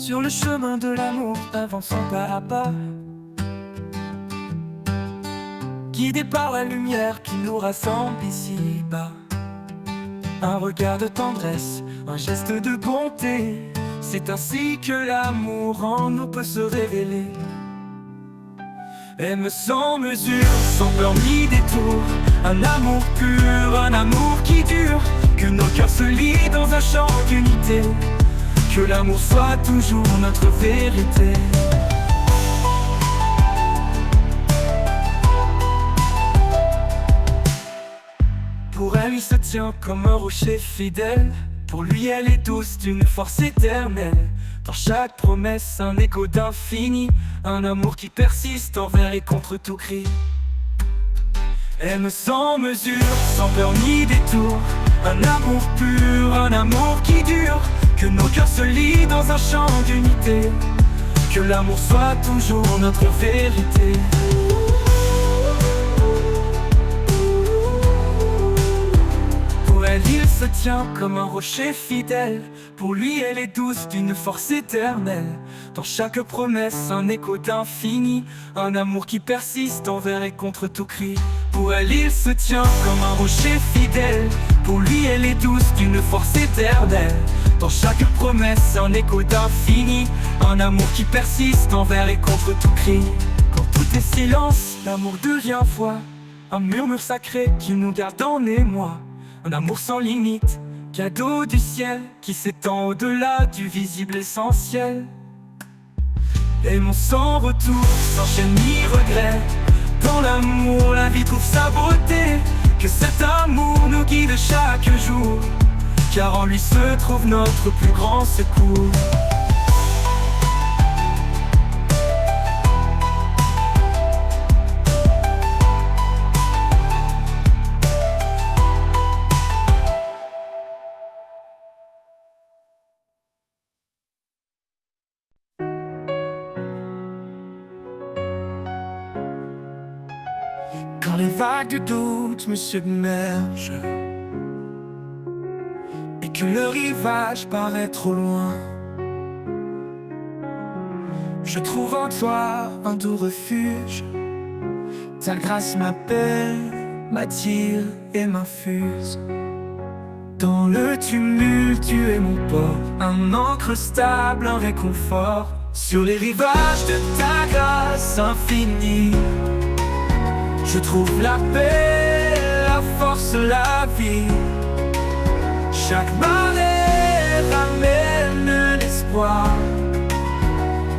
sur le chemin de l'amour, avançant pas à pas, guidé par la lumière qui nous rassemble ici-bas. Un regard de tendresse, un geste de bonté, c'est ainsi que l'amour en nous peut se révéler. Aime sans mesure, sans peur ni détour, un amour pur, un amour qui dure, que nos cœurs se lient dans un chant d'unité, que l'amour soit toujours notre vérité. Pour elle, il se tient comme un rocher fidèle. Pour lui, elle est douce d'une force éternelle. Dans chaque promesse, un écho d'infini, un amour qui persiste envers et contre tout cri. Aime sans mesure, sans peur ni détour, un amour pur, un amour qui dure, que nos cœurs se lient dans un chant d'unité, que l'amour soit toujours notre vérité. Pour elle, il se tient comme un rocher fidèle. Pour lui, elle est douce d'une force éternelle. Dans chaque promesse, un écho d'infini, un amour qui persiste envers et contre tout cri. Pour elle, il se tient comme un rocher fidèle. Pour lui, elle est douce d'une force éternelle. Dans chaque promesse, un écho d'infini, un amour qui persiste envers et contre tout cri. Quand tout est silence, l'amour devient voix, un murmure sacré qui nous garde en émoi. Un amour sans limite, cadeau du ciel, qui s'étend au-delà du visible essentiel. Aimons sans retour, sans chaîne ni regret. Dans l'amour, la vie trouve sa beauté. Que cet amour nous guide chaque jour, car en lui se trouve notre plus grand secours. Quand les vagues du doute me submergent et que le rivage paraît trop loin, je trouve en toi un doux refuge. Ta grâce m'appelle, m'attire et m'infuse. Dans le tumulte, tu es mon port, un ancre stable, un réconfort. Sur les rivages de ta grâce infinie, je trouve la paix, la force, la vie. Chaque marée ramène l'espoir.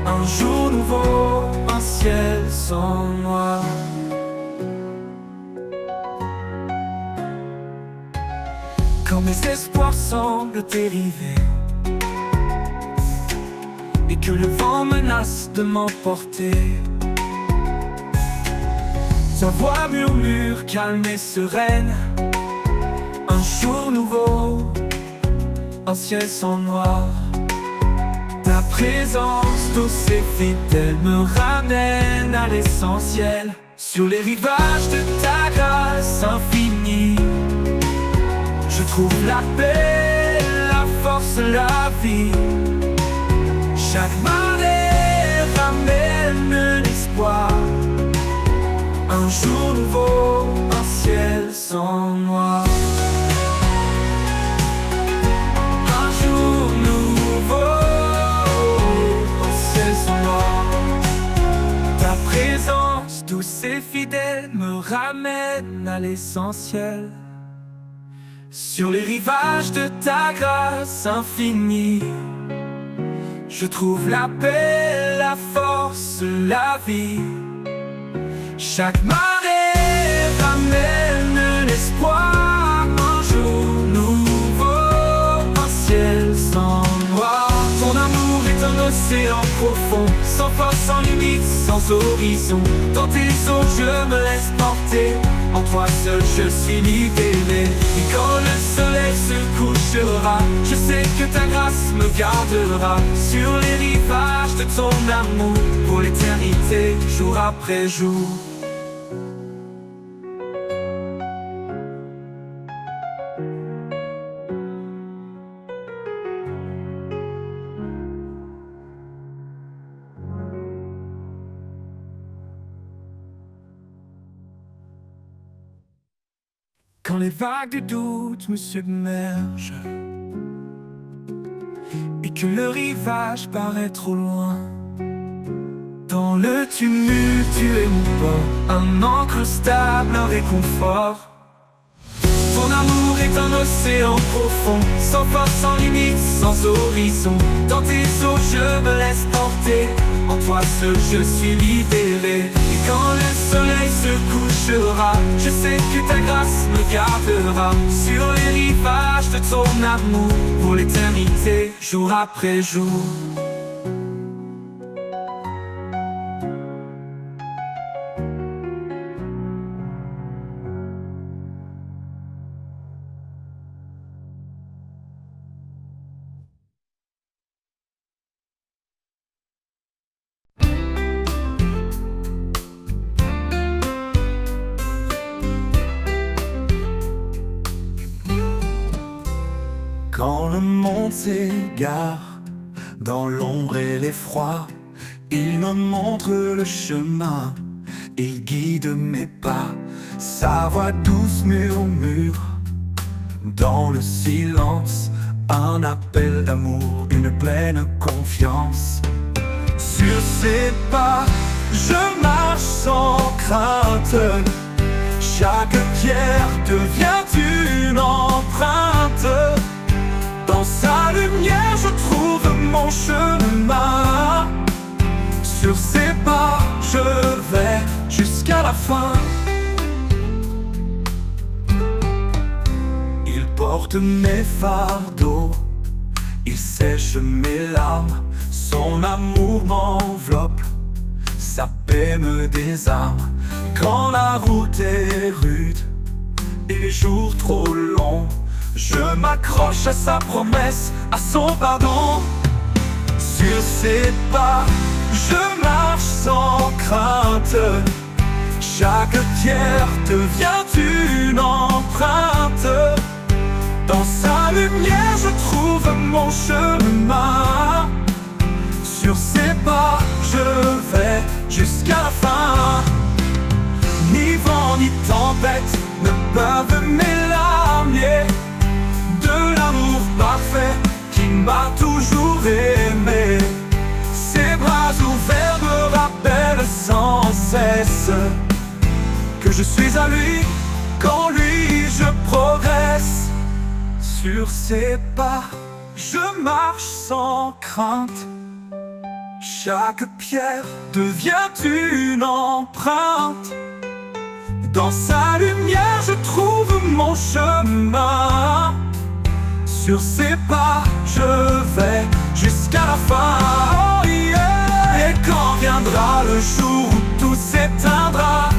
Un jour nouveau, un ciel sans noir. Quand mes espoirs semblent dériver et que le vent menace de m'emporter, ta voix murmure calme et sereine. Un jour nouveau, un ciel sans noir. Ta présence douce et fidèle me ramène à l'essentiel. Sur les rivages de ta grâce infinie, je trouve la paix, la force, la vie. Chaque marée ramène l'espoir. Un jour nouveau, un ciel sans noir. Un jour nouveau, un ciel sans noir. Ta présence douce et fidèle me ramène à l'essentiel. Sur les rivages de ta grâce infinie, je trouve la paix, la force, la vie. Chaque marée ramène l'espoir. Un jour nouveau, un ciel sans noir. Ton amour est un océan profond, sans force, sans limite, sans horizon. Dans tes eaux je me laisse porter, en toi seul je suis libéré. Et quand le soleil se couchera, je sais que ta grâce me gardera sur les rivages de ton amour, pour l'éternité, jour après jour. quand les vagues de doute me submergent et que le rivage paraît trop loin. Dans le tumulte, tu es mon port, un ancre stable, un réconfort. Ton amour est un océan profond, sans force, sans limite, sans horizon. Dans tes eaux, je me laisse porter, en toi seul je suis libéré. Et quand le soleil se couchera, je sais que ta grâce me gardera sur les rivages de ton amour, pour l'éternité, jour après jour. Quand le monde s'égare dans l'ombre et l'effroi, il me montre le chemin, il guide mes pas. Sa voix douce murmure dans le silence, un appel d'amour, une pleine confiance. Sur ses pas, je marche sans crainte, chaque pierre devient une empreinte. Dans sa lumière, je trouve mon chemin. Sur ses pas, je vais jusqu'à la fin. Il porte mes fardeaux, il sèche mes larmes. Son amour m'enveloppe, sa paix me désarme. Quand la route est rude et les jours trop longs, je m'accroche à sa promesse, à son pardon. Sur ses pas, je marche sans crainte. Chaque pierre devient une empreinte. Dans sa lumière, je trouve mon chemin. Sur ses pas, je vais jusqu'à la fin. Ni vent ni tempête ne peuvent m'éloigner de l'amour parfait qui m'a toujours aimé. Ses bras ouverts me rappellent sans cesse que je suis à lui, qu'en lui je progresse. Sur ses pas, je marche sans crainte. Chaque pierre devient une empreinte. Dans sa lumière, je trouve mon chemin. Sur ses pas, je vais jusqu'à la fin. Oh yeah. Et quand viendra le jour où tout s'éteindra,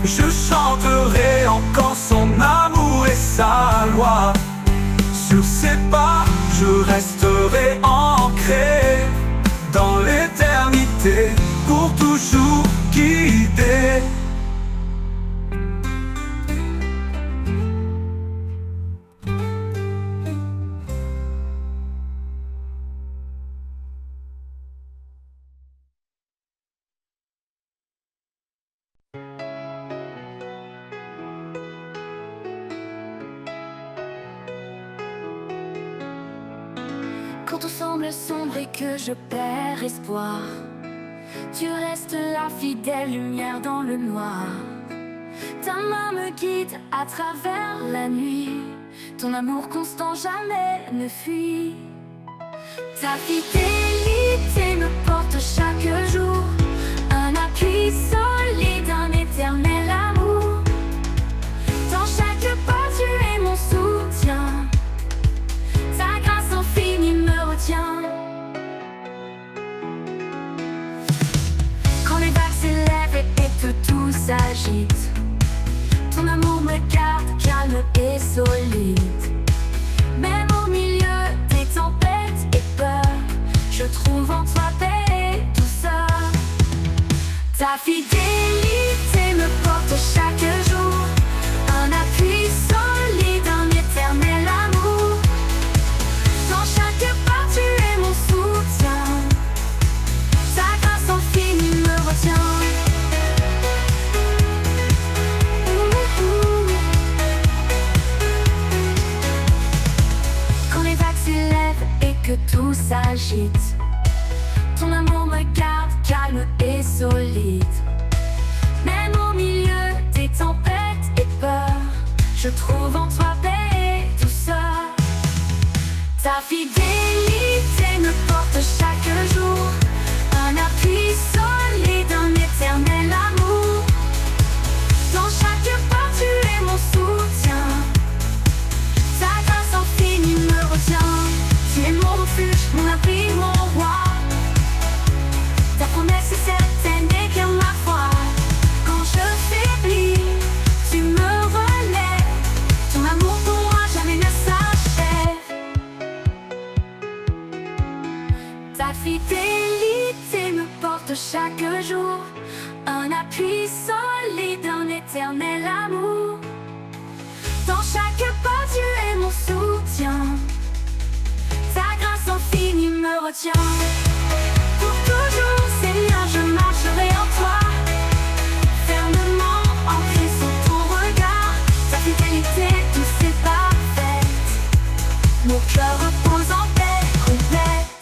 je chanterai encore son amour et sa loi. Sur ses pas, je resterai ancré dans l'éternité, pour toujours guidé. Quand tout semble sombre et que je perds espoir, tu restes la fidèle lumière dans le noir. Ta main me guide à travers la nuit, ton amour constant jamais ne fuit. Ta fidélité me porte chaque jour, un appui solide, un éternel amour. Dans chaque pas tu es mon soutien, ta grâce infinie me retient. Quand les vagues s'élèvent et que tout s'agite, ton amour me garde calme et solide. Même au milieu des tempêtes et peurs, je trouve en toi paix et douceur. Ta fidélité me porte chaque jour, un appui solide, un éternel amour. Dans chaque pas tu es mon soutien, ta grâce infinie me retient. que tout s'agite. Ton amour me garde calme et solide. Même au milieu des tempêtes et peurs, je trouve en toi paix et douceur. Ta fidélité me porte chaque jour, un appui solide, un éternel amour. Dans chaque pas tu es mon soutien, ta grâce infinie me retient. Tu es mon refuge, mon abri, mon roi. Ta promesse est certaine et bien ma foi. Quand je faiblis, tu me relèves. Ton amour pour moi jamais ne s'achève. Ta fidélité me porte chaque jour, un appui solide, un éternel amour. Dans chaque pas tu es mon soutien, ta grâce infinie me retient. Pour toujours, Seigneur, je marcherai en toi, fermement ancré sous ton regard. Ta fidélité douce et parfaite, mon cœur repose en paix complète.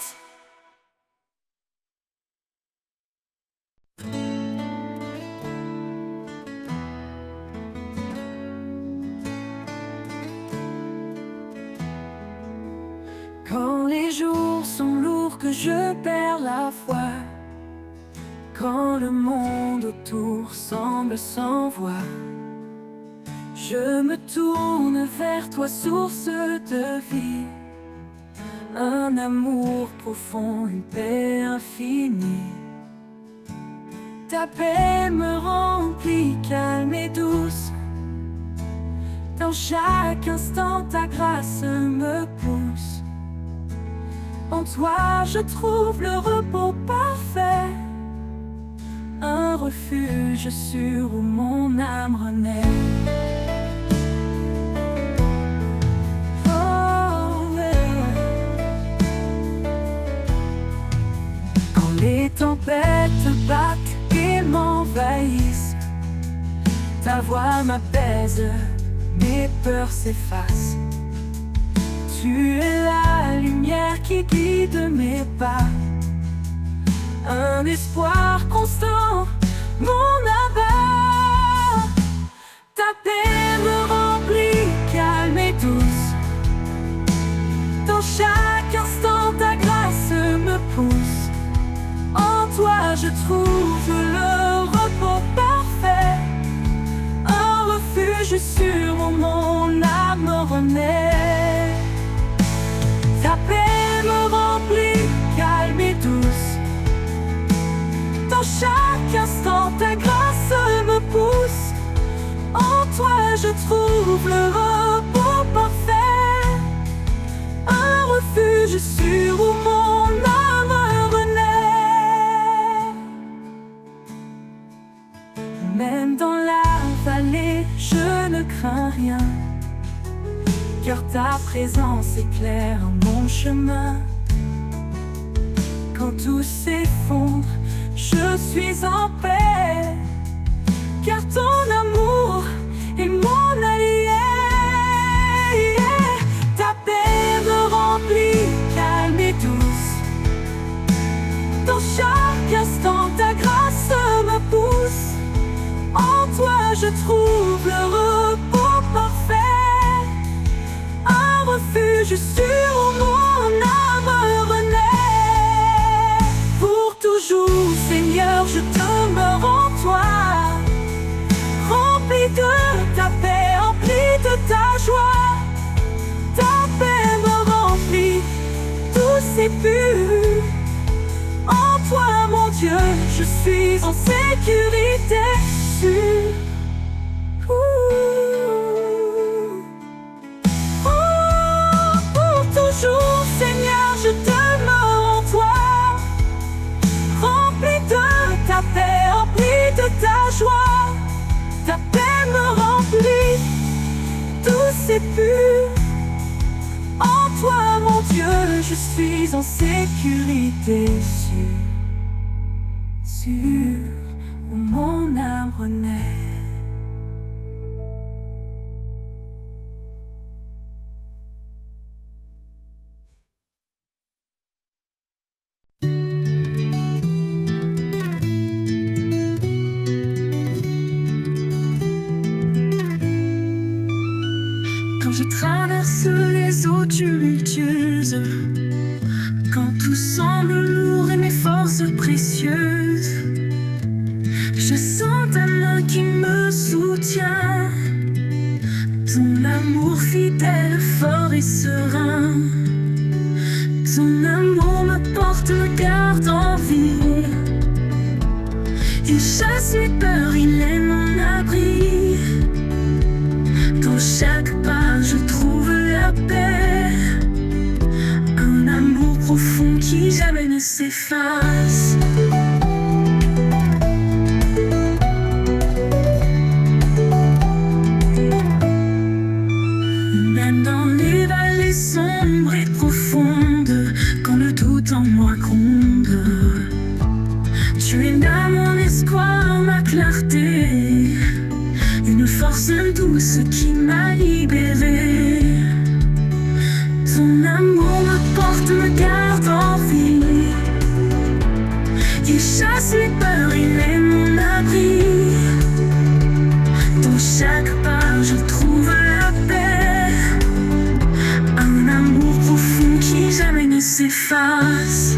Quand les jours sont lourds, que je perds la foi, quand le monde autour semble sans voix, je me tourne vers toi, source de vie. Un amour profond, une paix infinie. Ta paix me remplit, calme et douce. Dans chaque instant, ta grâce me pousse. En toi je trouve le repos parfait, un refuge sûr où mon âme renaît. Oh, yeah. Quand les tempêtes battent et m'envahissent, ta voix m'apaise, mes peurs s'effacent. Tu es la lumière qui guide mes pas, un espoir constant, mon abat. Ta paix me remplit, calme et douce. Dans chaque instant, ta grâce me pousse. En toi, je trouve le repos parfait, un refuge sûr où mon âme renaît. Ta paix me remplit, calme et douce. Dans chaque instant, ta grâce me pousse. En toi, je trouve le repos parfait, un refuge sûr où mon âme renaît. Même dans la vallée, je ne crains rien, car ta présence éclaire mon chemin. Quand tout s'effondre, je suis en paix, car ton amour est mon allié. Ta paix me remplit, calme et douce. Dans chaque instant, ta grâce me pousse. En toi, je trouve le repos parfait, refuge sûr où mon âme renaît. Pour toujours, Seigneur, je demeure en toi, rempli de ta paix, empli de ta joie. Ta paix me remplit, douce et pure. En toi, mon Dieu, je suis en sécurité sûre. Seigneur, je demeure en toi, rempli de ta paix, empli de ta joie. Ta paix me remplit, douce et pure. En toi, mon Dieu, je suis en sécurité sûre, où mon âme renaît. tout semble lourd et mes forces précieuses. Je sens ta main qui me soutient, ton amour fidèle, fort et serein. Ton amour me porte, me garde en vie. Il chasse les peurs, il est mon abri. Dans chaque pas je trouve la paix, un amour profond qui jamais ne s'efface. Même dans les vallées sombres et profondes, quand le doute en moi gronde, tu es là mon espoir, ma clarté, une force douce qui m'a libéré. Ton amour me porte, me garde en vie. Il chasse les peurs, il est mon abri. Dans chaque pas je trouve la paix, un amour profond qui jamais ne s'efface.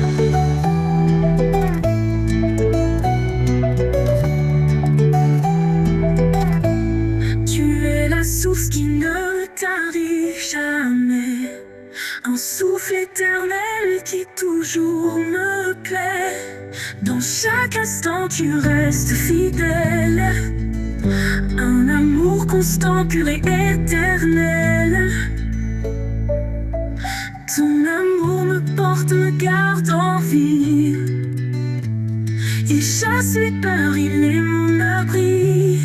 Tu es la source qui ne tarit jamais, un souffle éternel qui toujours me plaît. Dans chaque instant tu restes fidèle, un amour constant, pur et éternel. Ton amour me porte, me garde en vie. Il chasse les peurs, il est mon abri.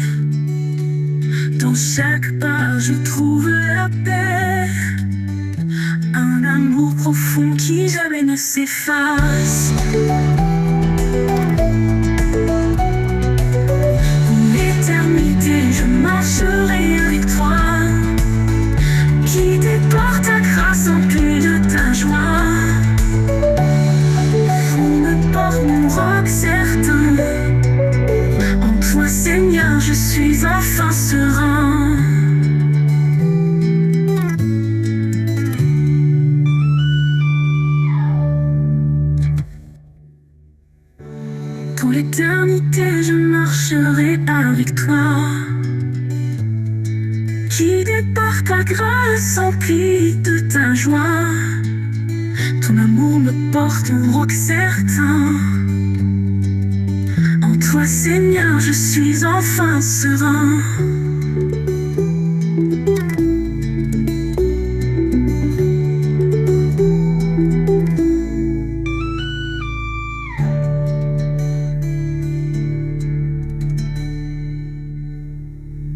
Dans chaque pas je trouve la paix, un amour profond qui jamais ne s'efface. Je marcherai avec toi, guidé par ta grâce, empli de ta joie. On me porte mon roc certain, en toi Seigneur je suis enfin serein. Pour l'éternité je marcherai avec toi, guidé par ta grâce, empli de ta joie. Ton amour me porte un roc certain, en toi Seigneur je suis enfin serein.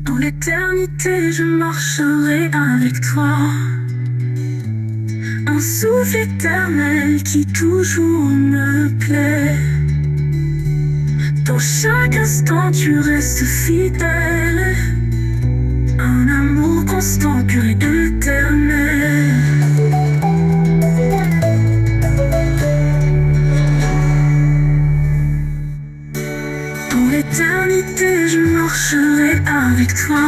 Dans l'éternité je marcherai avec toi, un souffle éternel qui toujours me plaît. Dans chaque instant tu restes fidèle, un amour constant, pur et éternel. Pour l'éternité je marcherai avec toi,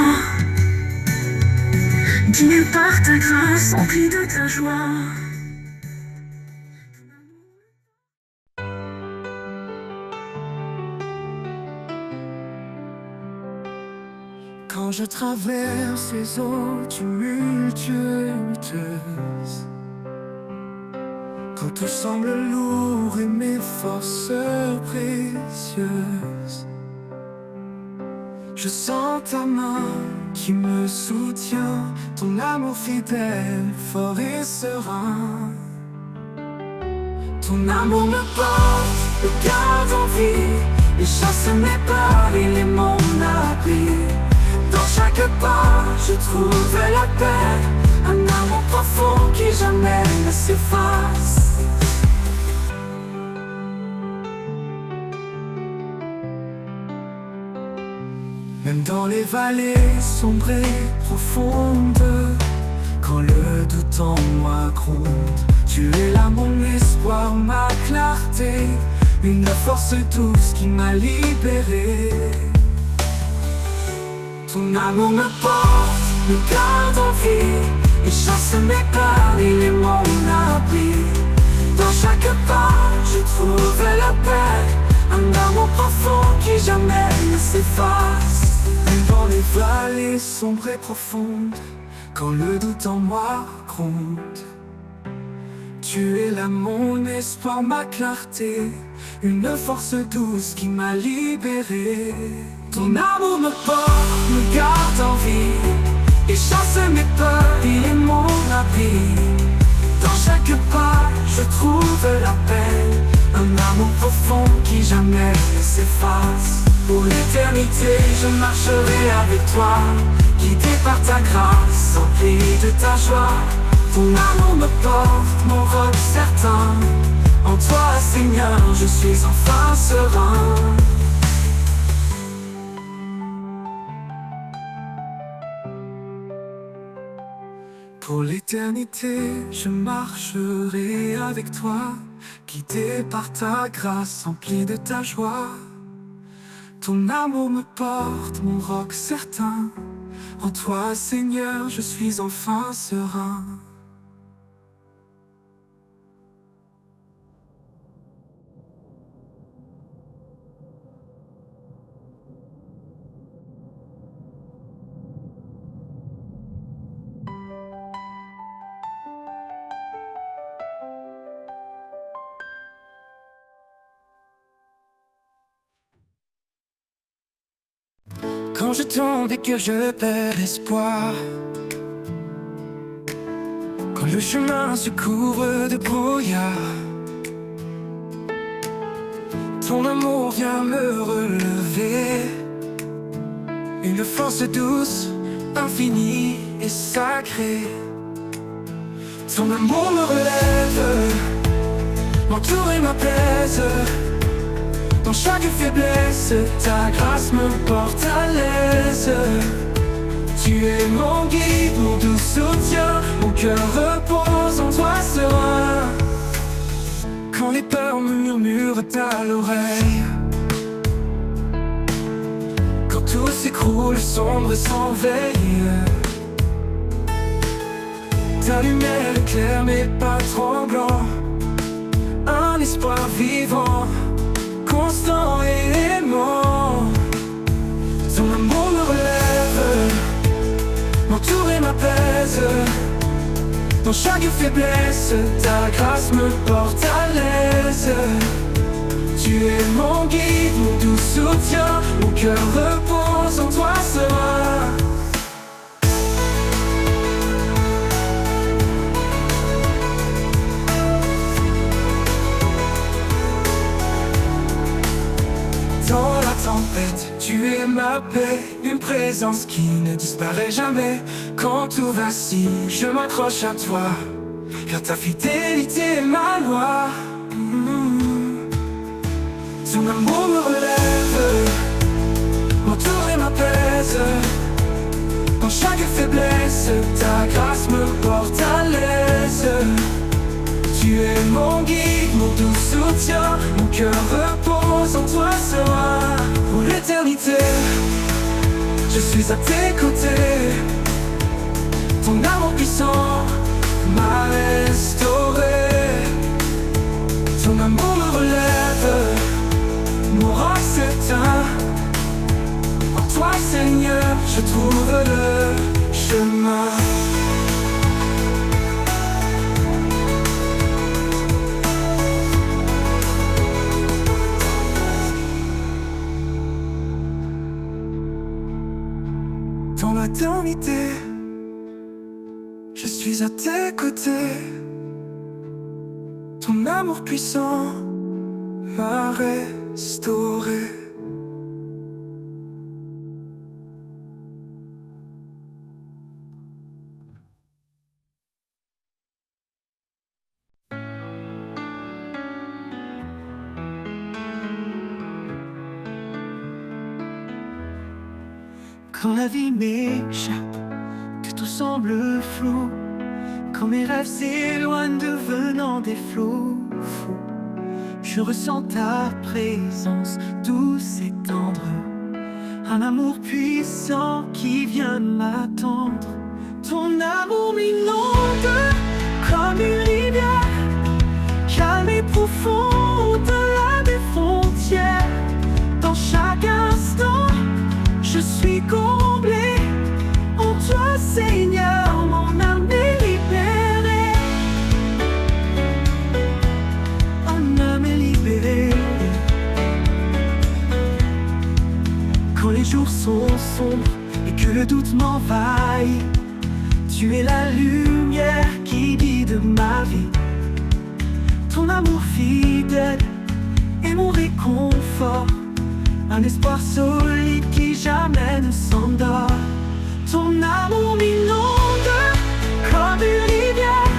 guidé par ta grâce, empli de ta joie. Quand je traverse les eaux tumultueuses, quand tout semble lourd et mes forces précieuses, je sens ta main qui me soutient, ton amour fidèle, fort et serein. Ton amour me porte, me garde en vie. Il chasse mes peurs, il est mon abri. Dans chaque pas, je trouve la paix, un amour profond qui jamais ne s'efface. Même dans les vallées sombres et profondes, quand le doute en moi gronde, tu es là mon espoir, ma clarté, une force douce qui m'a libéré. Ton amour me porte, me garde en vie. Il chasse mes peurs, il est mon abri. Dans chaque pas trouve la paix, un amour profond qui jamais ne s'efface. Dans les vallées sombres et profondes, quand le doute en moi gronde, tu es là mon espoir, ma clarté, une force douce qui m'a libéré. Ton amour me porte, me garde en vie, et chasse mes peurs, il est mon abri. Dans chaque pas, je trouve la paix, un amour profond qui jamais ne s'efface. Pour l'éternité, je marcherai avec toi, guidé par ta grâce, empli de ta joie. Ton amour me porte, mon roc certain. En toi, Seigneur, je suis enfin serein. Pour l'éternité, je marcherai avec toi, guidé par ta grâce, empli de ta joie. Ton amour me porte, mon roc certain. En toi, Seigneur, je suis enfin serein. Quand je tombe et que je perds espoir, quand le chemin se couvre de brouillard, ton amour vient me relever, une force douce, infinie et sacrée. Ton amour me relève, m'entoure et m'apaise. Dans chaque faiblesse, ta grâce me porte à l'aise. Tu es mon guide, mon doux soutien, mon cœur repose en toi serein. Quand les peurs murmurent à l'oreille, quand tout s'écroule sombre et sans veille, ta lumière éclaire mes pas tremblants, un espoir vivant, constant et aimant. Ton amour me relève, m'entoure et m'apaise. Dans chaque faiblesse, ta grâce me porte à l'aise. Tu es mon guide, mon doux soutien, mon cœur repose en toi serein. Dans la tempête, tu es ma paix, une présence qui ne disparaît jamais. Quand tout vacille, je m'accroche à toi, car ta fidélité est ma loi. Ton amour me relève, m'entoure et m'apaise. Dans chaque faiblesse, ta grâce me porte à l'aise. Tu es mon guide, mon doux soutien, mon cœur repose en toi serein. Pour l'éternité, je suis à tes côtés. Ton amour puissant m'a restauré. Ton amour me relève, mon roc certain. En toi, Seigneur, je trouve le chemin. Dans l'éternité, je suis à tes côtés. Ton amour puissant m'a restauré. Quand la vie m'échappe, que tout semble flou, quand mes rêves s'éloignent devenant des flots fous, je ressens ta présence douce et tendre, un amour puissant qui vient m'attendre. Ton amour m'inonde comme une rivière, calme et profonde. sombre et que le doute m'envahit. Tu es la lumière qui guide ma vie. Ton amour fidèle est mon réconfort, un espoir solide qui jamais ne s'endort. Ton amour m'inonde comme une rivière,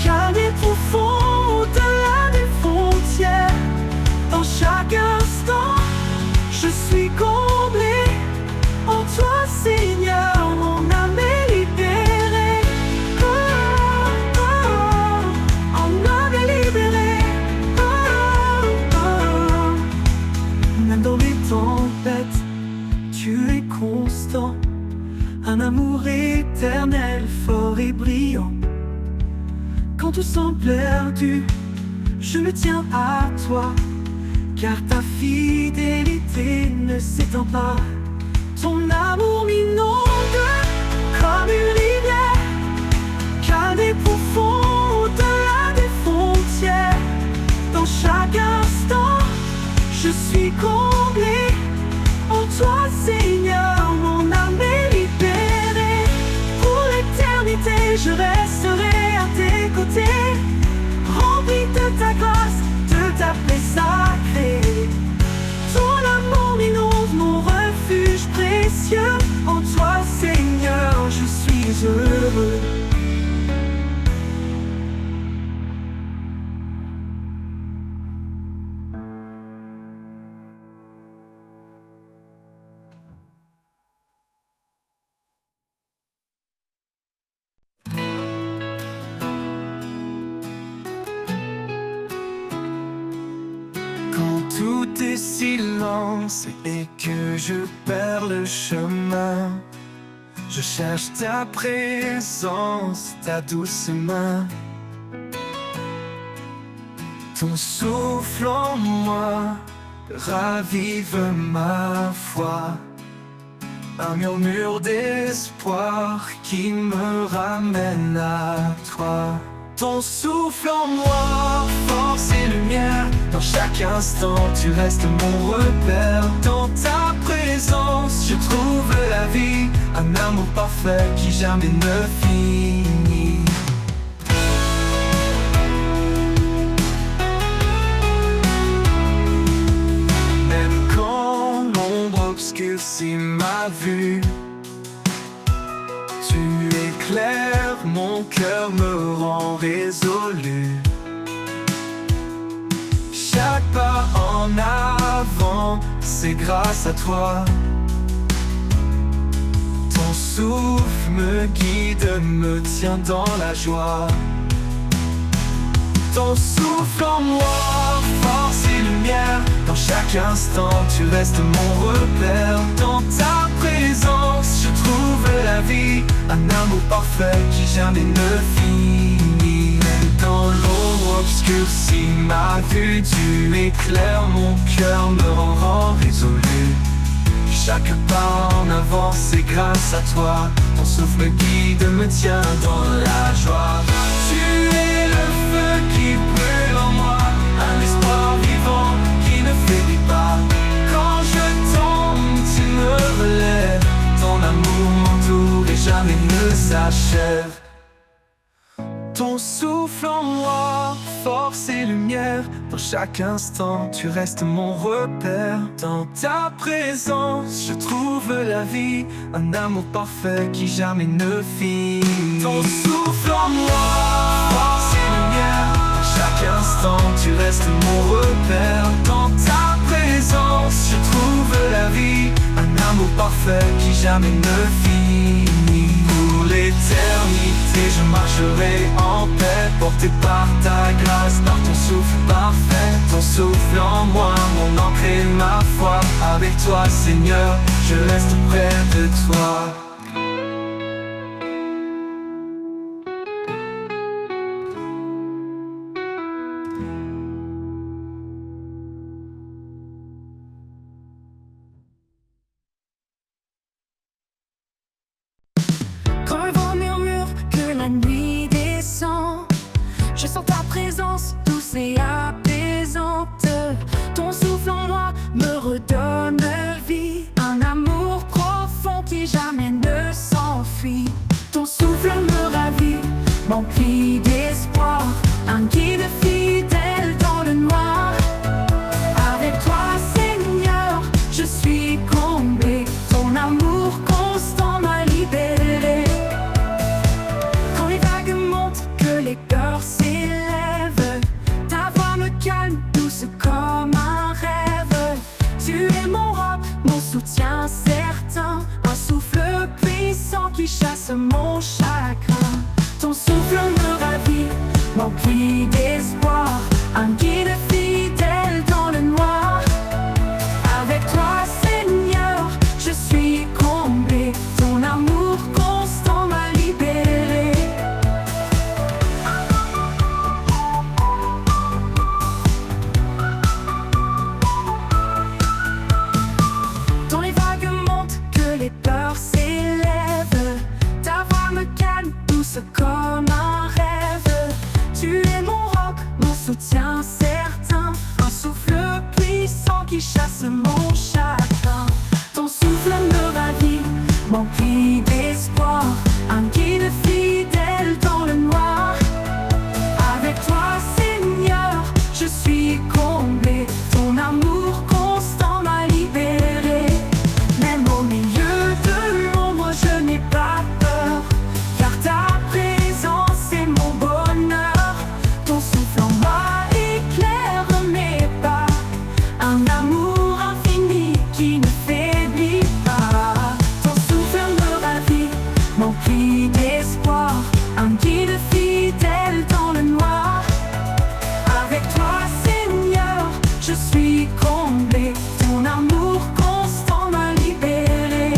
calme et profond au-delà des frontières. Dans chaque instant, je suis comblé en toi, Seigneur, mon âme est libérée. Oh, oh, mon âme est libérée. Oh, oh. Même dans les tempêtes, tu es constant, un amour éternel, fort et brillant. Quand tout semble perdu, je me tiens à toi, car ta fidélité ne s'étend pas. Ton amour m'inonde comme une rivière, calme et profond au-delà des frontières. Dans chaque instant, je suis comblé en toi, Seigneur, mon âme est libérée. Pour l'éternité, je resterai à tes côtés, rempli de ta grâce, de ta paix sacrée. Ton amour m'inonde, mon refuge précieux. En toi, Seigneur, je suis heureux. Quand tout est silence et que je perds le chemin, je cherche ta présence, ta douce main. Ton souffle en moi ravive ma foi, un murmure d'espoir qui me ramène à toi. Ton souffle en moi, force et lumière. Dans chaque instant, tu restes mon repère. Dans ta présence, je trouve la vie, un amour parfait qui jamais ne finit. Même quand l'ombre obscurcit ma vue, tu éclaires mon cœur, me rend résolu. Chaque pas en avant, c'est grâce à toi. Ton souffle me guide, me tient dans la joie. Ton souffle en moi, force et lumière. Dans chaque instant, tu restes mon repère. Dans ta présence, je trouve la vie, un amour parfait qui jamais ne finit. Même dans l'ombre obscurcie ma vue, tu éclaires mon cœur, me rend résolu. Chaque pas en avant, c'est grâce à toi. Ton souffle me guide, me tient dans la joie. Tu es le feu qui brûle en moi, un espoir vivant qui ne faiblit pas. Quand je tombe, tu me relèves. Ton amour m'entoure et jamais ne s'achève. Ton souffle en moi, force et lumière. Dans chaque instant, tu restes mon repère. Dans ta présence, je trouve la vie, un amour parfait qui jamais ne finit. Ton souffle en moi, force et lumière. Dans chaque instant, tu restes mon repère. Dans ta présence, je trouve la vie, un amour parfait qui jamais ne finit. Pour l'éternité, je marcherai en paix, porté par ta grâce, par ton souffle parfait. Ton souffle en moi, mon ancre et ma foi. Avec toi, Seigneur, je reste près de toi. Quand le vent murmure que la nuit descend, je sens ta présence douce et apaisante. Ton souffle en moi me redonne vie, un amour profond rempli d'espoir, un guide fidèle dans le noir. Avec toi, Seigneur, je suis comblé, ton amour constant m'a libéré. Quand les vagues montent, que les peurs s'élèvent, ta voix me calme, douce comme un rêve. Tu es mon roc, mon soutien certain, un souffle puissant qui chasse mon chagrin. Ton souffle me ravit, m'emplit d'espoir, un guide fidèle dans le noir. Avec toi, Seigneur, je suis comblé, ton amour constant m'a libéré. Quand les vagues montent, que les peurs s'élèvent, ta voix me calme, douce comme un rêve. Tu es mon roc, mon soutien certain, un souffle puissant qui chasse mon chagrin. Ton souffle me ravit, m'emplit d'espoir, un guide fidèle dans le noir. Avec toi, Seigneur, je suis comblé, ton amour constant m'a libéré. Même au milieu de l'ombre, je n'ai pas peur, car ta présence est mon bonheur. Ton souffle en moi éclaire mes pas, un amour infini qui ne faiblit pas. Ton souffle me ravit, m'emplit d'espoir, un guide fidèle dans le noir. Avec toi, Seigneur, je suis comblé, ton amour constant m'a libéré.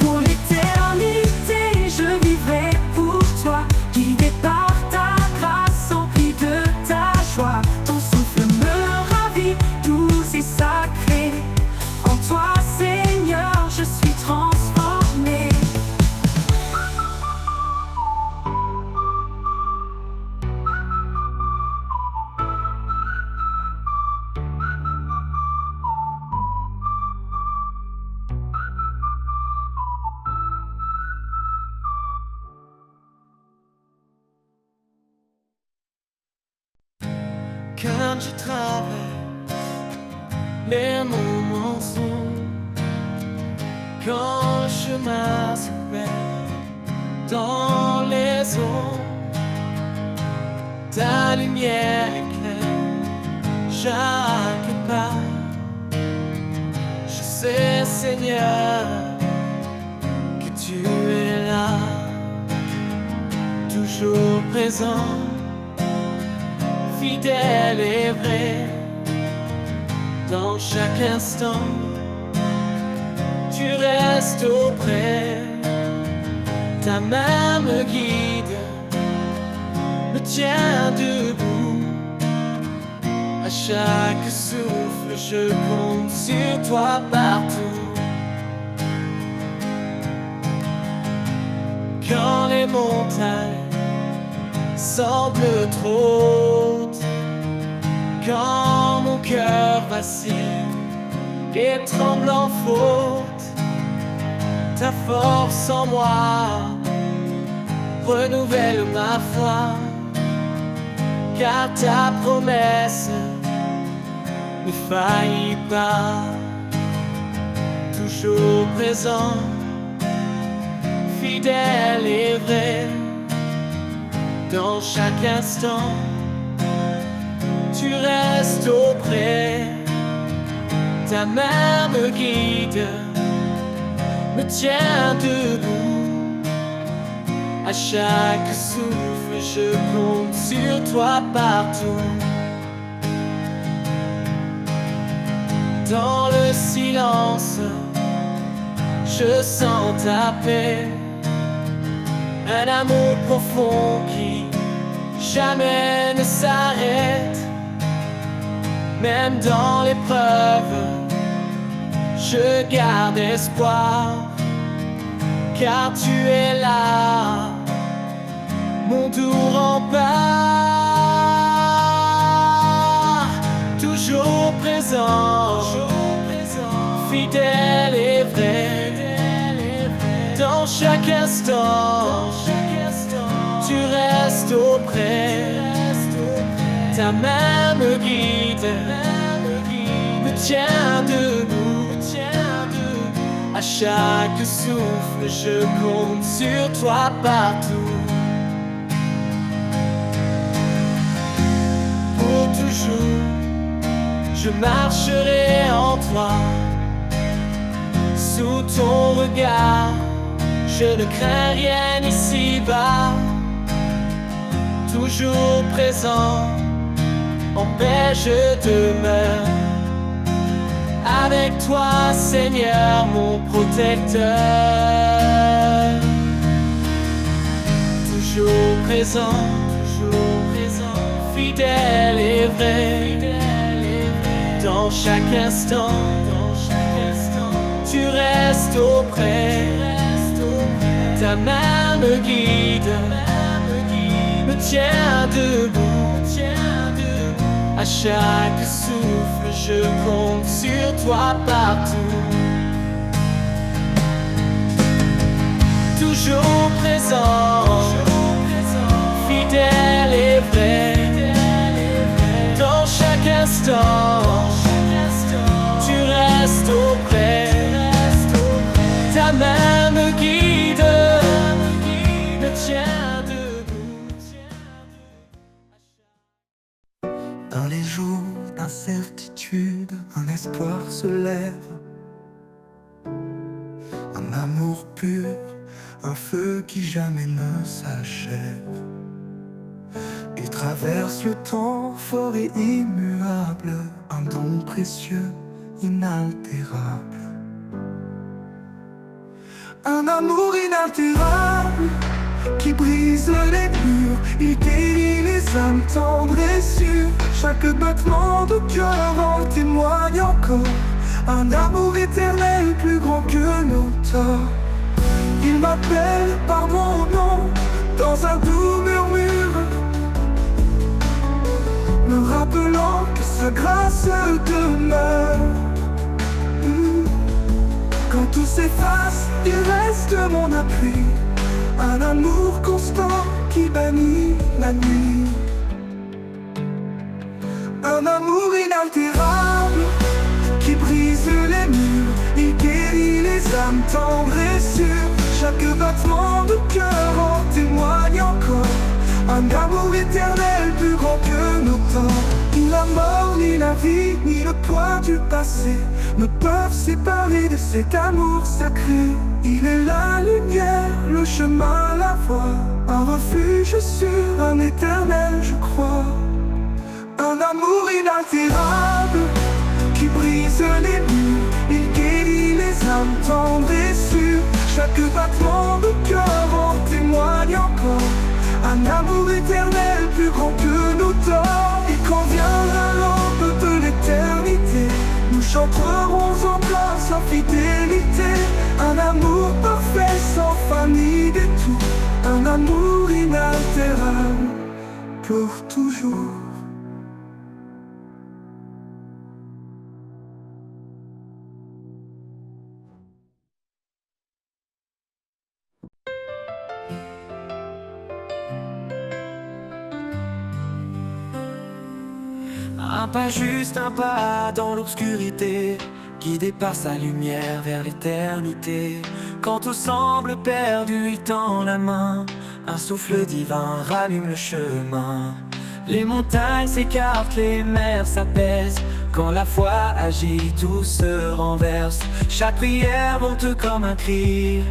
Pour l'éternité, je vivrai pour toi, guidé par ta grâce, empli de ta joie. Ton souffle me ravit, doux et sacré. En toi, Seigneur, je suis transformé. Quand je traverse les moments sombres, quand le chemin se perd dans les ombres, ta lumière éclaire chaque pas. Je sais, Seigneur, que tu es là, toujours présent, fidèle et vrai. Dans chaque instant, tu restes auprès. Ta main me guide, me tient debout. À chaque souffle, je compte sur toi partout. Quand les montagnes semblent trop hautes, quand mon cœur vacille et tremble en faute, ta force en moi renouvelle ma foi, car ta promesse ne faillit pas. Toujours présent, fidèle et vrai, dans chaque instant, tu restes auprès. Ta main me guide, me tient debout. À chaque souffle, je compte sur toi partout. Dans le silence, je sens ta paix, un amour profond qui jamais ne s'arrête. Même dans l'épreuve, je garde espoir, car tu es là, mon doux rempart. Toujours présent, fidèle et vrai, dans chaque instant, tu restes restes auprès. Ta main me guide, me tient debout. À chaque souffle, je compte sur toi partout. Pour toujours, je marcherai en toi. Sous ton regard, je ne crains rien ici-bas. Toujours présent, en paix je demeure. Avec toi, Seigneur, mon protecteur. Toujours présent, fidèle et vrai. Dans chaque instant, tu restes auprès. Ta main me guide, me tient debout. À chaque souffle, je compte sur toi partout. Toujours présent, fidèle et vrai. Dans chaque instant, tu restes auprès. Ta main me guide, me tient debout. Dans les jours d'incertitude, un espoir se lève. Un amour pur, un feu qui jamais ne s'achève. Il traverse le temps fort et immuable, un don précieux, inaltérable. Un amour inaltérable qui brise les murs, il guérit les âmes tendres et sûres. Chaque battement de cœur en témoigne encore. Un amour éternel plus grand que nos torts. Il m'appelle par mon nom dans un doux murmure, me rappelant que sa grâce demeure. Quand tout s'efface, il reste mon appui. Un amour constant qui bannit la nuit. Un amour inaltérable qui brise les murs, il guérit les âmes tendres et sûres. Chaque battement de cœur en témoigne encore. Un amour éternel plus grand que nos temps. Ni la mort, ni la vie, ni le poids du passé ne peuvent séparer de cet amour sacré. Il est la lumière, le chemin, la voie, un refuge sûr, un éternel je crois. Un amour inaltérable qui brise les murs, il guérit les âmes tendres et sûres. Chaque battement de cœur en témoigne encore. Un amour éternel plus grand que nos torts. Et quand viendra l'aube de l'éternité, nous chanterons en place la fidélité. Un amour parfait sans fin ni détour. Un amour inaltérable pour toujours. Un pas juste, un pas dans l'obscurité, guidé par sa lumière vers l'éternité. Quand tout semble perdu, il tend la main. Un souffle divin rallume le chemin. Les montagnes s'écartent, les mers s'apaisent. Quand la foi agit, tout se renverse. Chaque prière monte comme un cri,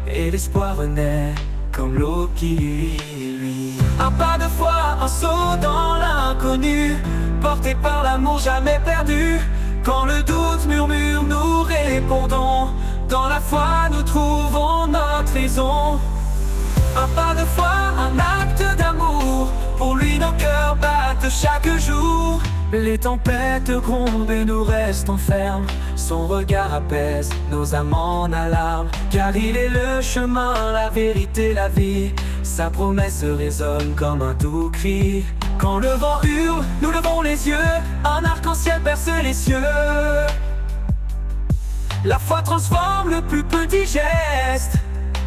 et l'espoir renaît comme l'eau qui luit. Un pas de foi, un saut dans l'inconnu, porté par l'amour jamais perdu. Quand le doute murmure, nous répondons. Dans la foi, nous trouvons notre raison. Un pas de foi, un acte d'amour. Pour lui, nos cœurs battent chaque jour. Les tempêtes grondent et nous restons fermes. Son regard apaise nos âmes en alarme. Car il est le chemin, la vérité, la vie. Sa promesse résonne comme un doux cri. Quand le vent hurle, nous levons les yeux. Un arc-en-ciel perce les cieux. La foi transforme le plus petit geste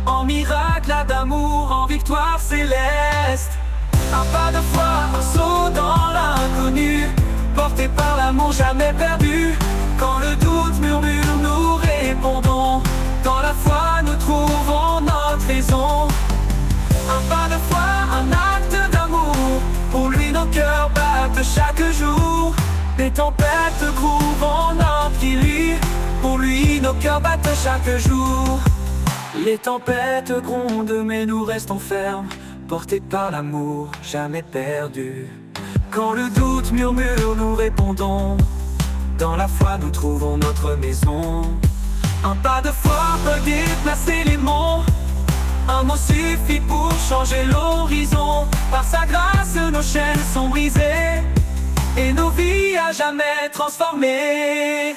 en miracle d'amour, en victoire céleste. Un pas de foi, un saut dans l'inconnu, porté par l'amour jamais perdu. Quand le doute murmure, nous répondons. Dans la foi, nous trouvons notre raison. Un pas de foi, un acte d'amour. Pour lui, nos cœurs battent chaque jour. Les tempêtes grouvent en empire. Pour lui, nos cœurs battent chaque jour. Les tempêtes grondent, mais nous restons fermes, portés par l'amour, jamais perdu. Quand le doute murmure, nous répondons. Dans la foi, nous trouvons notre maison. Un pas de foi peut déplacer les monts. Un mot suffit pour changer l'horizon. Par sa grâce, nos chaînes sont brisées et nos vies à jamais transformées.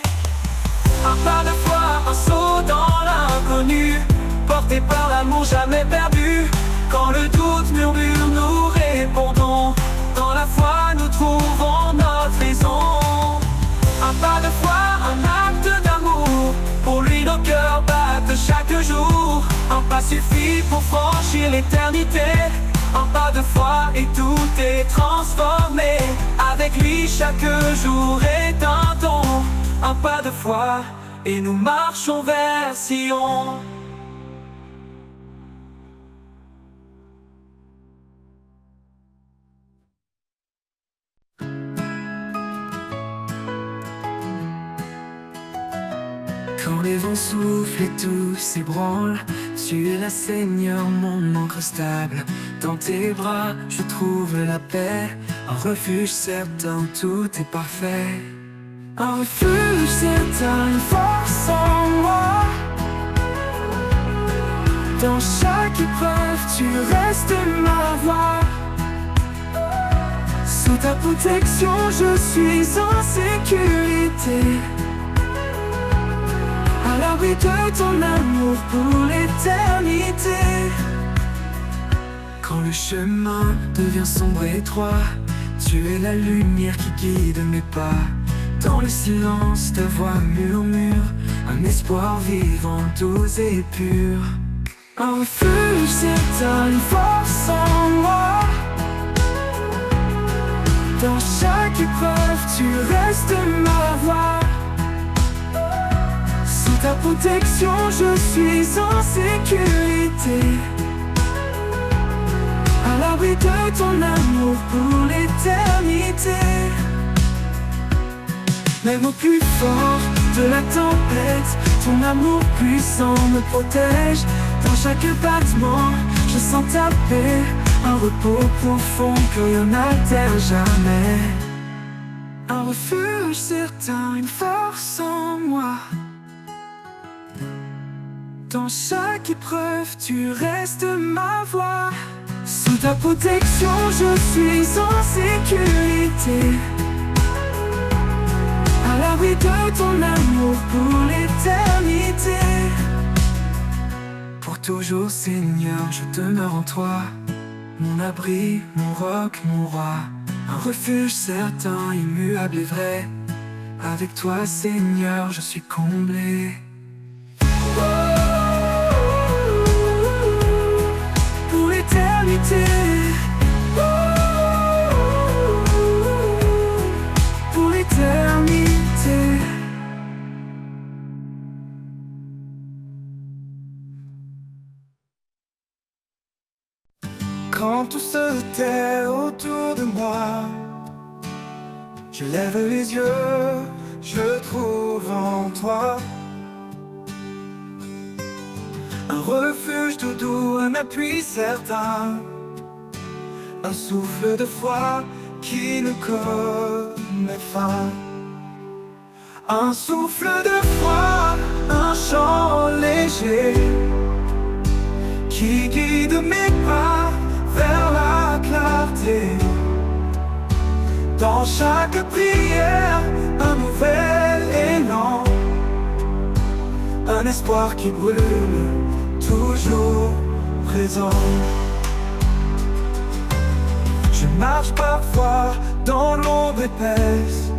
Un pas de foi, un saut dans l'inconnu, porté par l'amour jamais perdu. Quand le doute murmure, nous répondons. Dans la foi, nous trouvons notre raison. Un pas de foi, un acte d'amour. Pour lui, nos cœurs battent chaque jour. Un pas suffit pour franchir l'éternité. Un pas de foi et tout est transformé. Avec lui, chaque jour est un don. Un pas de foi et nous marchons vers Sion. Quand les vents soufflent et tout s'ébranle, tu es la Seigneur, mon ancre stable. Dans tes bras, je trouve la paix. Un refuge certain, tout est parfait. Un refuge certain, une force en moi. Dans chaque épreuve, tu restes ma voix. Sous ta protection, je suis en sécurité. À l'abri de ton amour pour l'éternité. Quand le chemin devient sombre et étroit, tu es la lumière qui guide mes pas. Dans le silence, ta voix murmure un espoir vivant, doux et pur. Un refuge certain, une force en moi. Dans chaque épreuve, tu restes ma voix. Sous ta protection, je suis en sécurité. À l'abri de ton amour pour l'éternité. Même au plus fort de la tempête, ton amour puissant me protège. Dans chaque battement, je sens ta paix. Un repos profond que rien n'altère jamais. Un refuge certain, une force en moi. Dans chaque épreuve, tu restes ma voix. Sous ta protection, je suis en sécurité. À l'abri de ton amour pour l'éternité. Pour toujours, Seigneur, je demeure en toi. Mon abri, mon roc, mon roi. Un refuge certain, immuable et vrai. Avec toi, Seigneur, je suis comblé. Pour l'éternité. Pour l'éternité. Quand tout se tait autour de moi, je lève les yeux, je trouve en toi un refuge tout doux, un appui certain, un souffle de foi qui ne connaît fin. Un souffle de foi, un chant léger qui guide mes pas vers la clarté. Dans chaque prière, un nouvel élan, un espoir qui brûle, toujours présent. Je marche parfois dans l'ombre épaisse,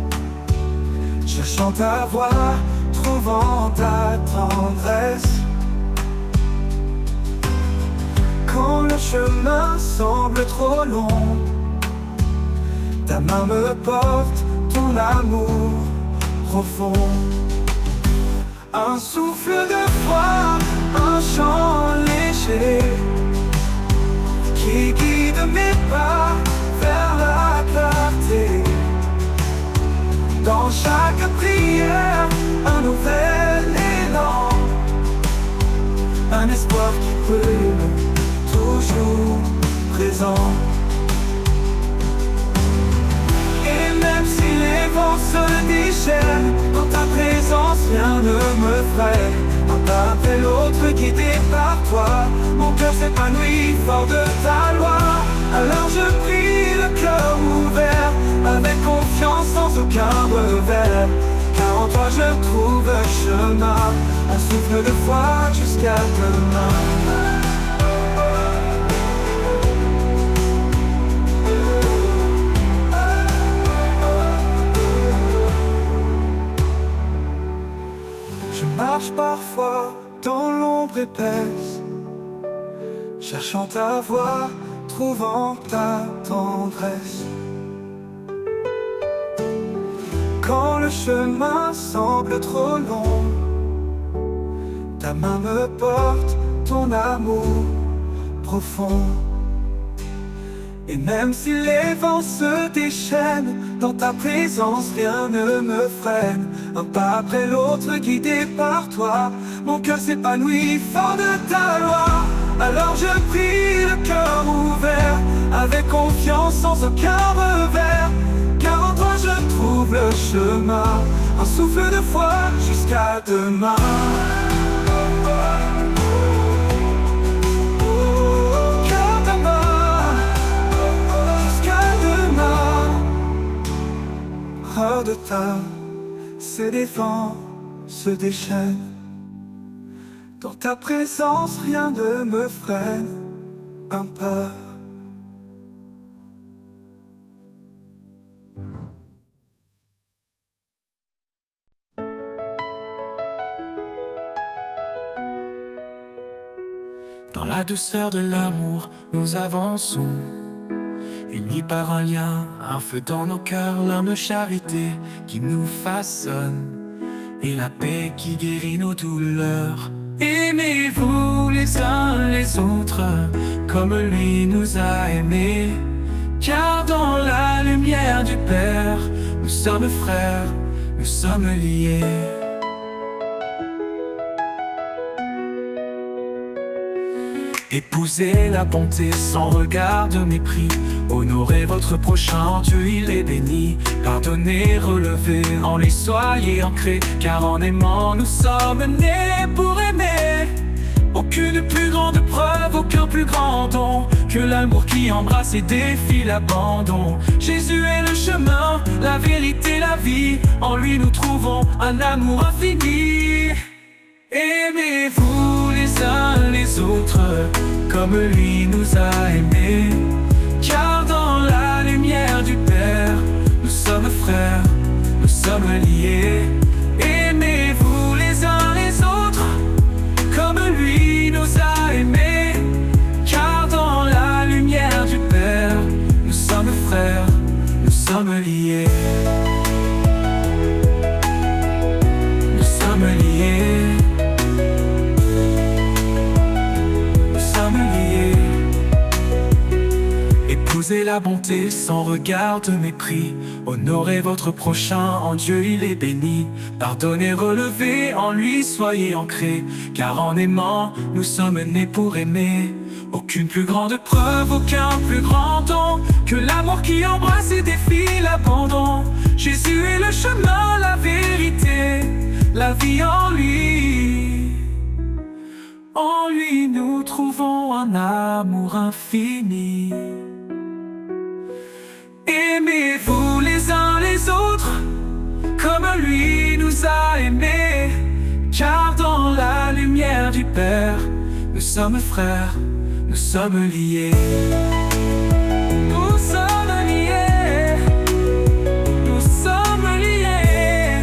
cherchant ta voix, trouvant ta tendresse. Quand le chemin semble trop long, ta main me porte, ton amour profond. Un souffle de froid, un chant léger qui guide mes pas vers la clarté. Dans chaque prière, un nouvel élan, un espoir qui brûle, toujours présent. Et même si les vents se déchaînent, dans ta présence rien ne me freine. Un pas après l'autre guidé par toi, mon cœur s'épanouit fort de ta loi. Alors je prie le cœur ouvert, avec confiance sans aucun revers. Car en toi je trouve un chemin, un souffle de foi jusqu'à demain. Je marche parfois dans l'ombre épaisse, cherchant ta voix, trouvant ta tendresse. Quand le chemin semble trop long, ta main me porte, ton amour profond. Et même si les vents se déchaînent, dans ta présence rien ne me freine. Un pas après l'autre guidé par toi, mon cœur s'épanouit fort de ta loi. Alors je prie le cœur ouvert, avec confiance sans aucun revers. Car en toi je trouve le chemin, un souffle de foi jusqu'à demain. Hors de ta, ces défends se déchaînent. Dans ta présence, rien ne me freine. Un pas. Dans la douceur de l'amour, nous avançons. Unis par un lien, un feu dans nos cœurs, l'âme de charité qui nous façonne, et la paix qui guérit nos douleurs. Aimez-vous les uns les autres, comme lui nous a aimés. Car dans la lumière du Père, nous sommes frères, nous sommes liés. Épousez la bonté sans regard de mépris. Honorez votre prochain, en Dieu il est béni. Pardonnez, relevez, en lui soyez ancrés. Car en aimant nous sommes nés pour aimer. Aucune plus grande preuve, aucun plus grand don que l'amour qui embrasse et défie l'abandon. Jésus est le chemin, la vérité, la vie. En lui nous trouvons un amour infini. Aimez-vous les uns les autres, comme lui nous a aimés. Car dans la lumière du Père, nous sommes frères, nous sommes liés. Aimez-vous les uns les autres, comme lui nous a aimés. Car dans la lumière du Père, nous sommes frères, nous sommes liés. Nous sommes liés. Épousez la bonté sans regard de mépris. Honorez votre prochain, en Dieu il est béni. Pardonnez, relevez, en lui soyez ancrés. Car en aimant, nous sommes nés pour aimer. Aucune plus grande preuve, aucun plus grand don que l'amour qui embrasse et défie l'abandon. Jésus est le chemin, la vérité, la vie en lui. En lui nous trouvons un amour infini. Aimez-vous les uns les autres, comme lui nous a aimés. Car dans la lumière du Père, nous sommes frères, nous sommes liés. Nous sommes liés. Nous sommes liés.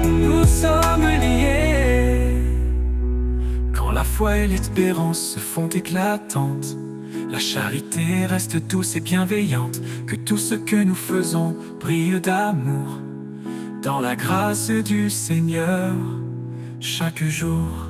Nous sommes liés. Quand la foi et l'espérance se font éclatantes. La charité reste douce et bienveillante, que tout ce que nous faisons brille d'amour, dans la grâce du Seigneur, chaque jour.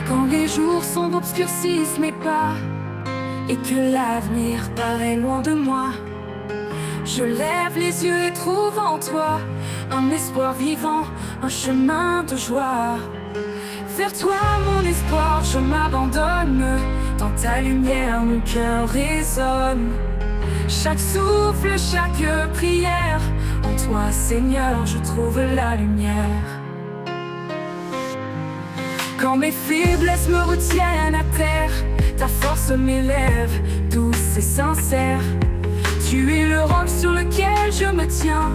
Quand les jours sombres obscurcissent mes pas et que l'avenir paraît loin de moi, je lève les yeux et trouve en toi un espoir vivant, un chemin de joie. Vers toi mon espoir, je m'abandonne. Dans ta lumière mon cœur résonne. Chaque souffle, chaque prière, en toi Seigneur je trouve la lumière. Quand mes faiblesses me retiennent à terre, ta force m'élève, douce et sincère. Tu es le roc sur lequel je me tiens,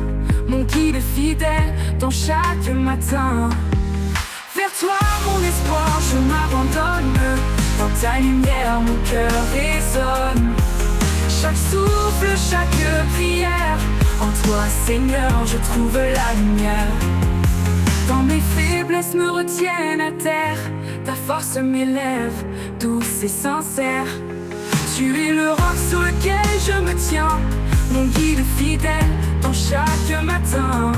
mon guide fidèle dans chaque matin. Vers toi mon espoir, je m'abandonne. Dans ta lumière mon cœur résonne. Chaque souffle, chaque prière, en toi Seigneur je trouve la lumière. Quand mes faiblesses me retiennent à terre, ta force m'élève, douce et sincère. Tu es le roc sur lequel je me tiens, mon guide fidèle dans chaque matin.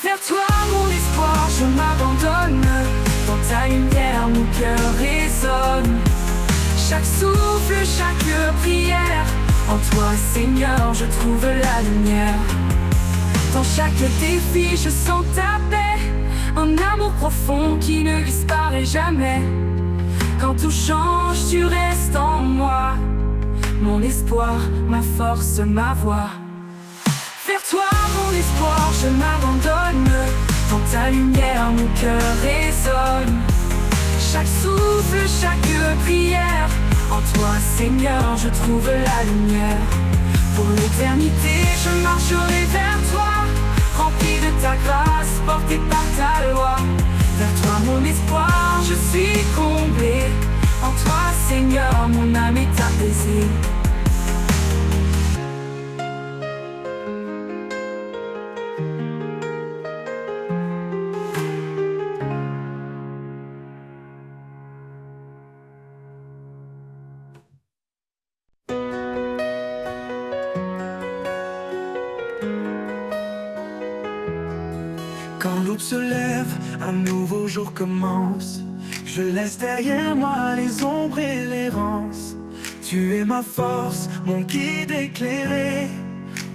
Vers toi mon espoir, je m'abandonne. Dans ta lumière mon cœur résonne. Chaque souffle, chaque prière, en toi Seigneur je trouve la lumière. Dans chaque défi je sens ta paix, un amour profond qui ne disparaît jamais. Quand tout change tu restes en moi, mon espoir, ma force, ma voix. Vers toi mon espoir je m'abandonne. Dans ta lumière mon cœur résonne. chaque souffle, chaque prière. En toi, Seigneur, je trouve la lumière. Pour l'éternité, je marcherai vers toi, rempli de ta grâce, porté par ta loi. Vers toi, mon espoir, je suis comblé. En toi, Seigneur, mon âme est apaisée. Quand l'aube se lève, un nouveau jour commence. Je laisse derrière moi les ombres et l'errance. Tu es ma force, mon guide éclairé.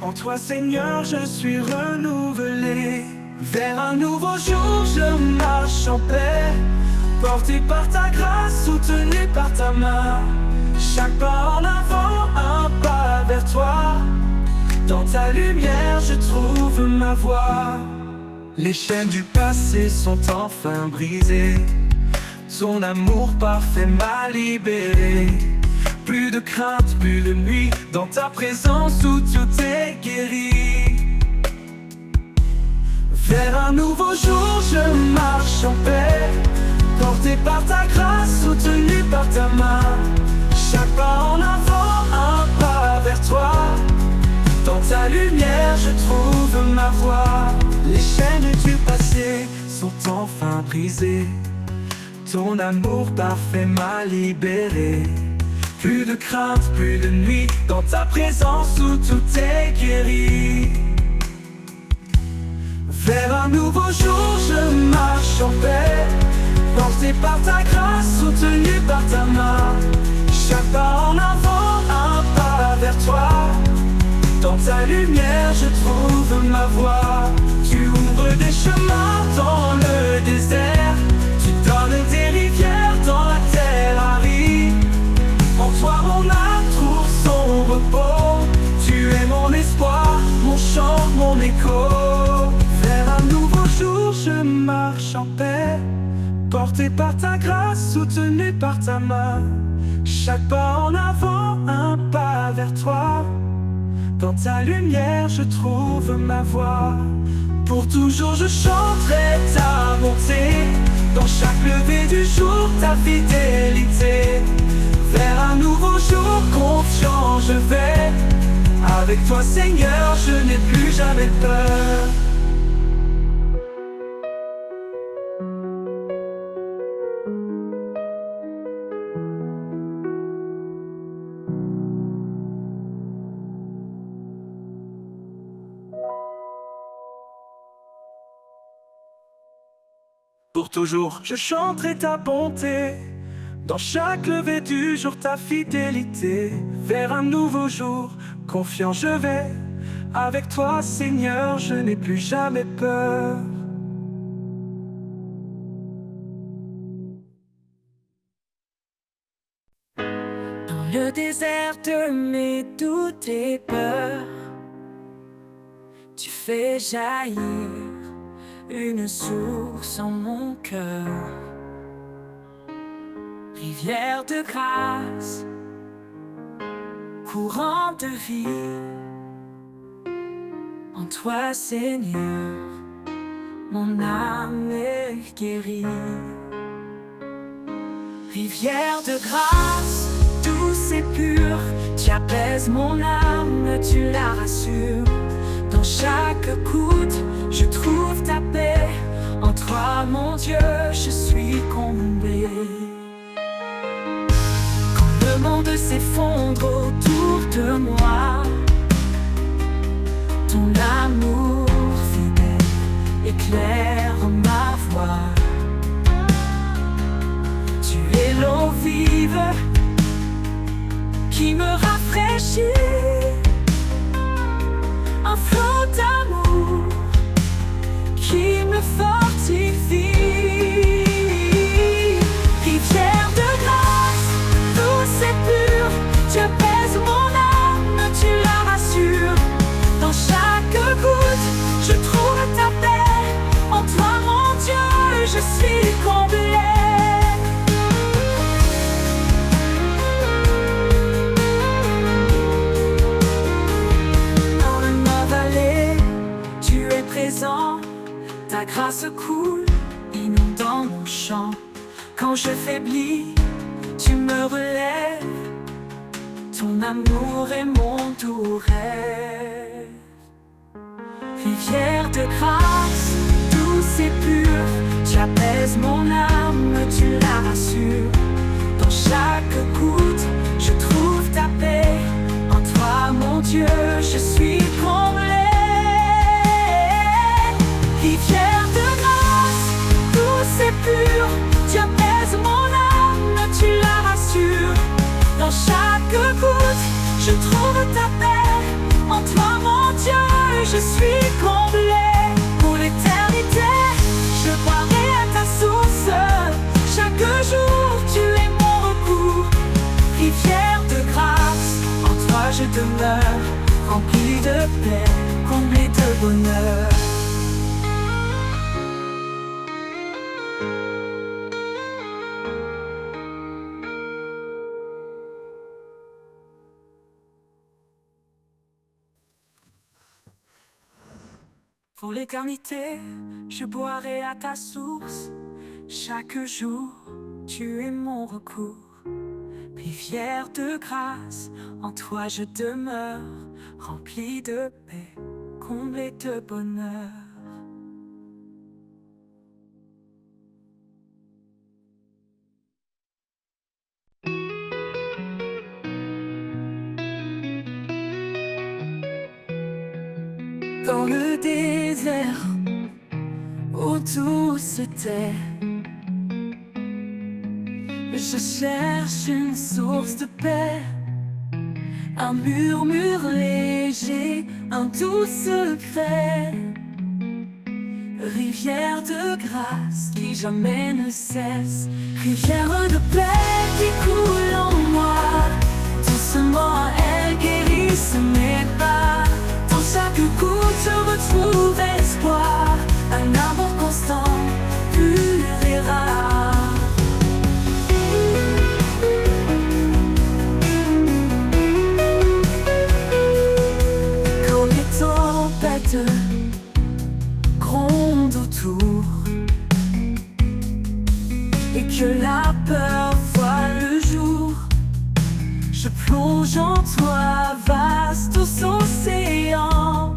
En toi, Seigneur, je suis renouvelé. Vers un nouveau jour, je marche en paix, porté par ta grâce, soutenu par ta main. Chaque pas en avant, un pas vers toi. Dans ta lumière, je trouve ma voie. Les chaînes du passé sont enfin brisées. Ton amour parfait m'a libéré. Plus de crainte, plus de nuit, dans ta présence où tout est guéri. Vers un nouveau jour, je marche en paix, porté par ta grâce, soutenu par ta main. Chaque pas en avant, un pas vers toi. Dans ta lumière, je trouve ma voie. Les chaînes du passé sont enfin brisées. Ton amour parfait m'a libéré. Plus de crainte, plus de nuit, dans ta présence où tout est guéri. Vers un nouveau jour, je marche en paix, porté par ta grâce, soutenu par ta main. Chaque pas en avant, un pas vers toi. Dans ta lumière, je trouve ma voie. Tu ouvres des chemins dans le désert. Tu donnes des rivières dans la terre aride. En toi, mon âme trouve son repos. Tu es mon espoir, mon chant, mon écho. Vers un nouveau jour, je marche en paix, porté par ta grâce, soutenu par ta main. Chaque pas en avant, un pas vers toi. Dans ta lumière, je trouve ma voie. Pour toujours, je chanterai ta bonté. Dans chaque lever du jour, ta fidélité. Vers un nouveau jour, confiant, je vais. Avec toi, Seigneur, je n'ai plus jamais peur. Pour toujours, je chanterai ta bonté. Dans chaque lever du jour, ta fidélité. Vers un nouveau jour, confiant je vais. Avec toi, Seigneur, je n'ai plus jamais peur. Dans le désert de mes doutes et peurs, tu fais jaillir une source en mon cœur. Rivière de grâce, courant de vie. En toi, Seigneur, mon âme est guérie. Rivière de grâce, douce et pure, tu apaises mon âme, tu la rassures. Dans chaque goutte, je trouve ta paix. En toi, mon Dieu, je suis comblé. Quand le monde s'effondre autour de moi, ton amour fidèle éclaire ma voie. Tu es l'eau vive qui me rafraîchit. Un flot d'amour qui me fortifie. Rivière de grâce, douce et pure, tu apaises mon âme, tu la rassures. Dans chaque goutte, je trouve ta paix. En toi, mon Dieu, je suis comblé. Ta grâce coule, inondant mon champ. Quand je faiblis, tu me relèves. Ton amour est mon doux rêve. Rivière de grâce, douce et pure, tu apaises mon âme, tu la rassures. Dans chaque goutte, je trouve ta paix. En toi, mon Dieu, je suis comblé. Rivière de grâce, douce et pure, tu apaises mon âme, tu la rassures. Dans chaque goutte, je trouve ta paix. En toi, mon Dieu, je suis comblé. Pour l'éternité, je boirai à ta source. Chaque jour, tu es mon recours. Rivière de grâce, en toi je demeure, rempli de paix, comblé de bonheur. Pour l'éternité, je boirai à ta source. Chaque jour, tu es mon recours. Rivière de grâce, en toi je demeure, rempli de paix, comblé de bonheur. Dans le désert, où tout se tait, je cherche une source de paix, un murmure léger, un doux secret. Rivière de grâce qui jamais ne cesse, rivière de paix qui coule en moi. Doucement elle guérisse mes pas. Dans chaque goutte je retrouve espoir, un amour constant, pur et rare. Quand les tempêtes grondent autour et que la peur voit le jour, je plonge en toi, vaste océan.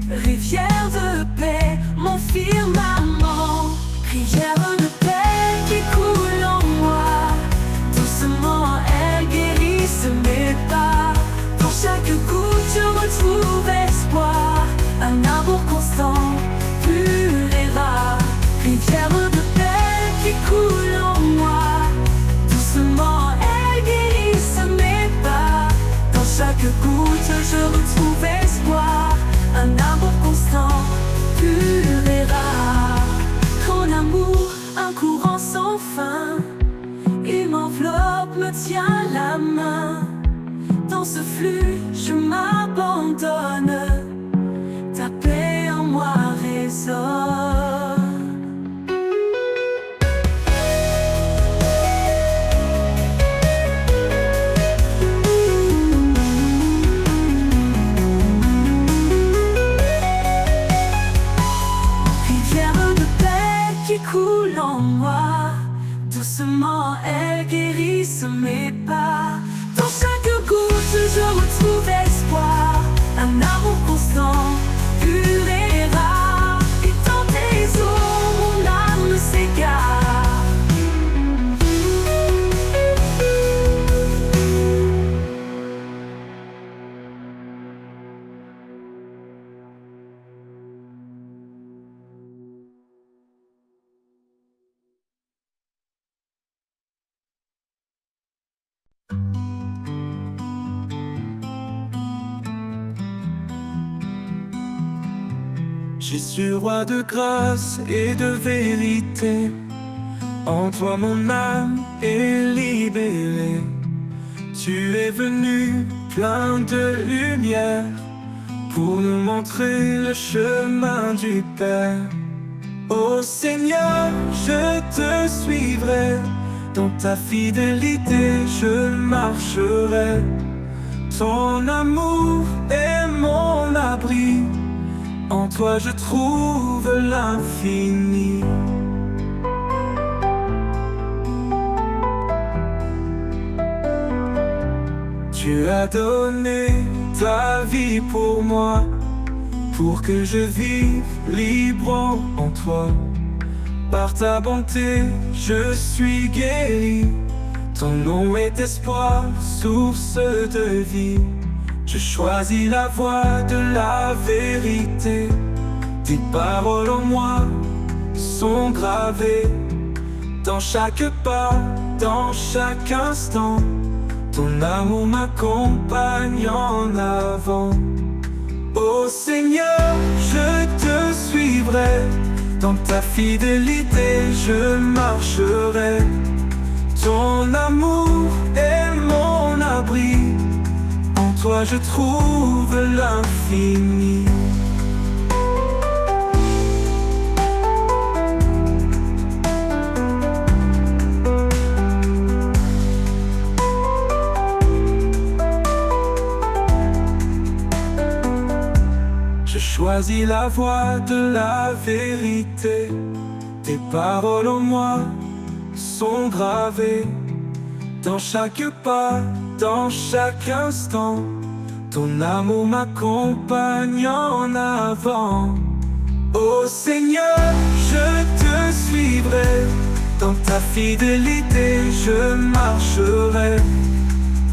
Rivière de paix, mon firmament. Rivière de paix qui coule en moi. Doucement elle guérisse mes pas. Dans chaque goutte je retrouve espoir, un amour constant, pur et rare. Rivière de paix qui coule en moi. Doucement elle guérisse mes pas. Dans chaque goutte je retrouve espoir, un amour constant, pur et rare. Ton amour, un courant sans fin, il m'enveloppe, me tient la main. Dans ce flux, je m'abandonne, ta paix en moi résonne. Coule en moi, doucement elle guérisse mes pas. Dans chaque goutte je retrouve espoir, un amour constant, pur et rare. Et dans tes eaux mon âme s'égare. Jésus, roi de grâce et de vérité, en toi mon âme est libérée. Tu es venu plein de lumière pour nous montrer le chemin du Père. Ô Seigneur, je te suivrai, dans ta fidélité je marcherai. Ton amour est mon abri, En toi je trouve l'infini. Tu as donné ta vie pour moi, pour que je vive libre en toi. Par ta bonté, je suis guéri. Ton nom est espoir, source de vie. Je choisis la voie de la vérité. Tes paroles en moi sont gravées dans chaque pas, dans chaque instant. Ton amour m'accompagne en avant. Ô Seigneur, je te suivrai. Dans ta fidélité, je marcherai. Ton amour est mon abri. En toi je trouve l'infini. Je choisis la voie de la vérité. Tes paroles en moi sont gravées dans chaque pas, dans chaque instant. Ton amour m'accompagne en avant. Ô Seigneur, je te suivrai. Dans ta fidélité, je marcherai.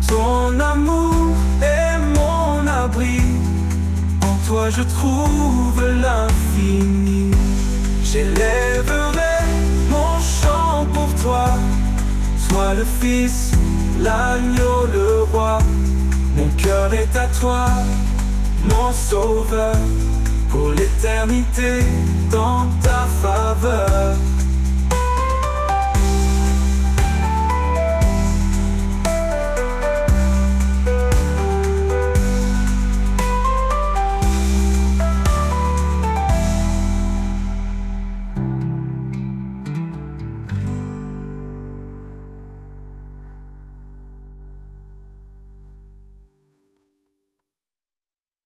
Ton amour est mon abri. En toi je trouve l'infini. J'élèverai mon chant pour toi. Toi le Fils, l'agneau, le roi. Mon cœur est à toi, mon sauveur. Pour l'éternité, dans ta faveur.